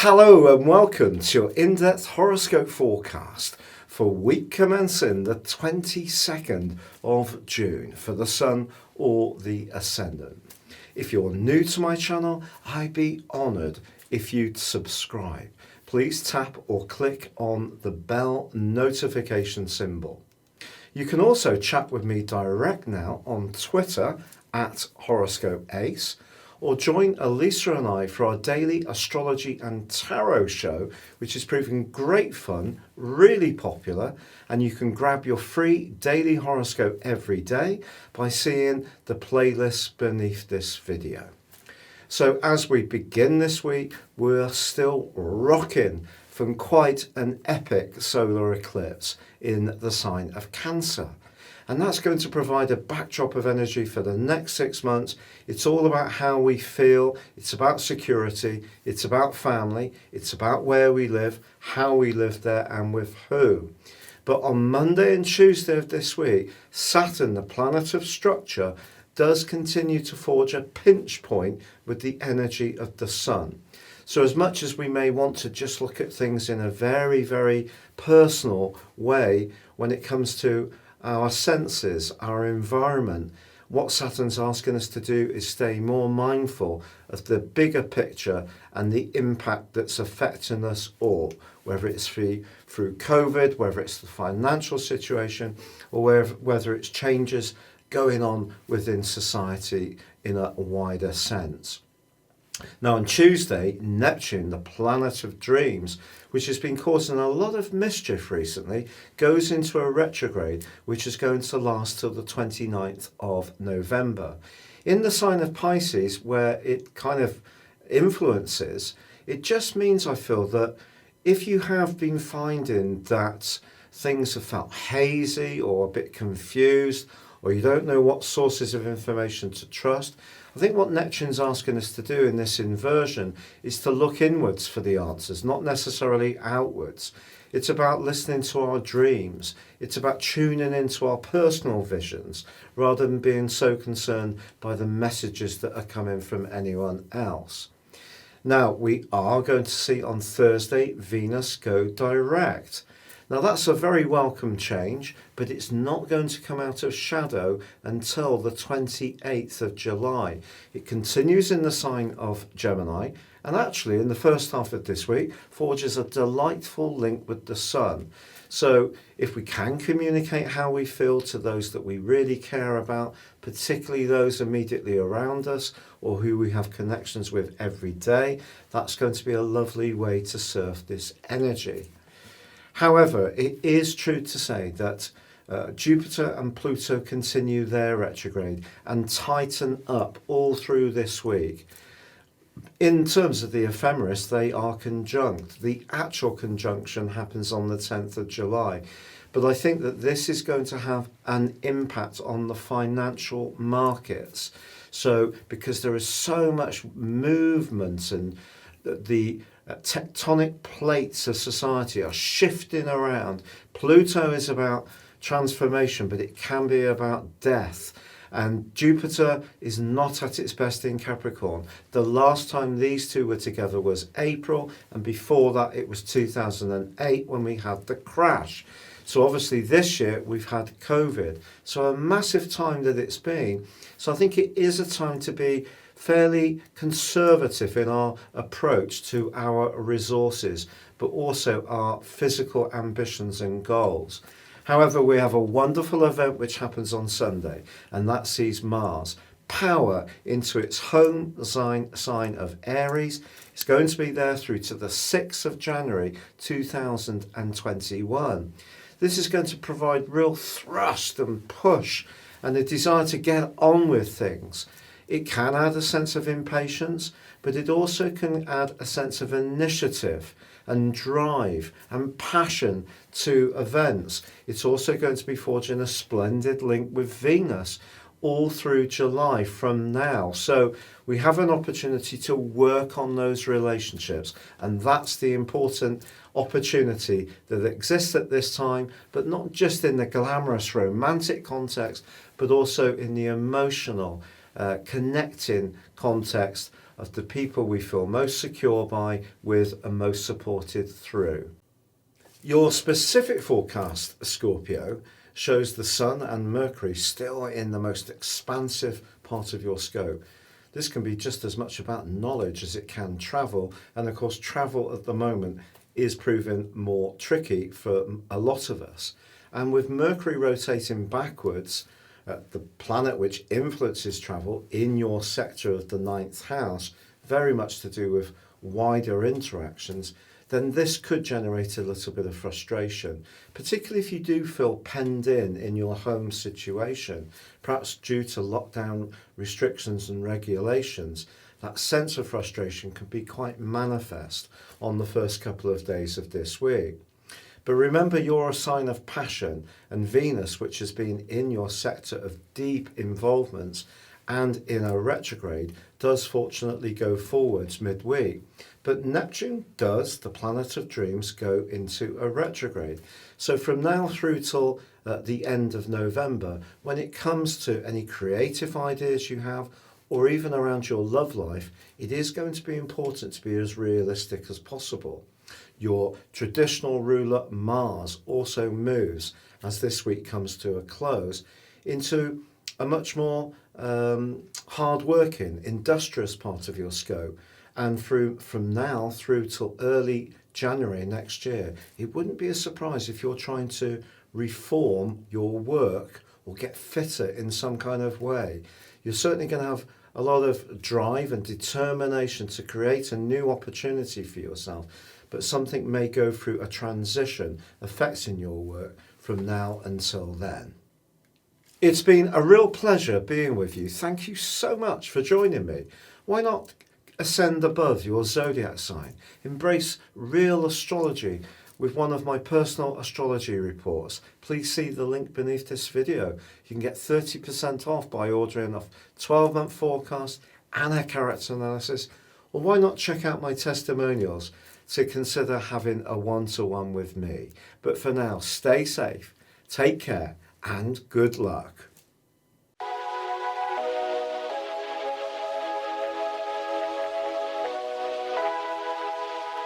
Hello and welcome to your in-depth horoscope forecast for week commencing the 22nd of June for the Sun or the Ascendant. If you're new to my channel, I'd be honoured if you'd subscribe. Please tap or click on the bell notification symbol. You can also chat with me direct now on Twitter at Horoscope Ace, or join Elisa and I for our daily astrology and tarot show, which is proving great fun, really popular, and you can grab your free daily horoscope every day by seeing the playlist beneath this video. So as we begin this week, we're still rocking from quite an epic solar eclipse in the sign of Cancer. And that's going to provide a backdrop of energy for the next 6 months. It's all about how we feel. It's about security. It's about family. It's about where we live, how we live there, and with who. But on Monday and Tuesday of this week, Saturn, the planet of structure, does continue to forge a pinch point with the energy of the Sun. So as much as we may want to just look at things in a very, very personal way when it comes to our senses, our environment, what Saturn's asking us to do is stay more mindful of the bigger picture and the impact that's affecting us all, whether it's through COVID, whether it's the financial situation, or whether it's changes going on within society in a wider sense. Now on Tuesday, Neptune, the planet of dreams, which has been causing a lot of mischief recently, goes into a retrograde, which is going to last till the 29th of November. In the sign of Pisces, where it kind of influences, it just means, I feel, that if you have been finding that things have felt hazy or a bit confused, or you don't know what sources of information to trust, I think what Neptune's asking us to do in this inversion is to look inwards for the answers, not necessarily outwards. It's about listening to our dreams. It's about tuning into our personal visions rather than being so concerned by the messages that are coming from anyone else. Now, we are going to see on Thursday Venus go direct. Now that's a very welcome change, but it's not going to come out of shadow until the 28th of July. It continues in the sign of Gemini, and actually in the first half of this week forges a delightful link with the Sun. So if we can communicate how we feel to those that we really care about, particularly those immediately around us or who we have connections with every day, that's going to be a lovely way to surf this energy. However, it is true to say that Jupiter and Pluto continue their retrograde and tighten up all through this week. In terms of the ephemeris, they are conjunct. The actual conjunction happens on the 10th of July. But I think that this is going to have an impact on the financial markets. So because there is so much movement and the tectonic plates of society are shifting around. Pluto is about transformation, but it can be about death. And Jupiter is not at its best in Capricorn. The last time these two were together was April, and before that it was 2008 when we had the crash. So obviously this year we've had COVID. So a massive time that it's been. So I think it is a time to be fairly conservative in our approach to our resources, but also our physical ambitions and goals. However, we have a wonderful event which happens on Sunday, and that sees Mars power into its home sign of Aries. It's going to be there through to the 6th of January 2021. This is going to provide real thrust and push and a desire to get on with things. It can add a sense of impatience, but it also can add a sense of initiative and drive and passion to events. It's also going to be forging a splendid link with Venus all through July from now. So we have an opportunity to work on those relationships, and that's the important opportunity that exists at this time, but not just in the glamorous romantic context, but also in the emotional connecting context of the people we feel most secure by, with, and most supported through. Your specific forecast, Scorpio, shows the Sun and Mercury still in the most expansive part of your scope. This can be just as much about knowledge as it can travel, and of course travel at the moment is proving more tricky for a lot of us. And with Mercury rotating backwards, the planet which influences travel in your sector of the ninth house, very much to do with wider interactions, then this could generate a little bit of frustration, particularly if you do feel penned in your home situation, perhaps due to lockdown restrictions and regulations. That sense of frustration can be quite manifest on the first couple of days of this week. But remember, you're a sign of passion, and Venus, which has been in your sector of deep involvements and in a retrograde, does fortunately go forwards midweek. But Neptune does, the planet of dreams, go into a retrograde. So from now through till the end of November, when it comes to any creative ideas you have, or even around your love life, it is going to be important to be as realistic as possible. Your traditional ruler Mars also moves, as this week comes to a close, into a much more hard-working, industrious part of your scope. And from now through till early January next year, it wouldn't be a surprise if you're trying to reform your work or get fitter in some kind of way. You're certainly going to have a lot of drive and determination to create a new opportunity for yourself, but something may go through a transition affecting your work from now until then. It's been a real pleasure being with you. Thank you so much for joining me. Why not ascend above your zodiac sign? Embrace real astrology with one of my personal astrology reports. Please see the link beneath this video. You can get 30% off by ordering a 12-month forecast and a character analysis. Or why not check out my testimonials to consider having a one-to-one with me. But for now, stay safe, take care, and good luck.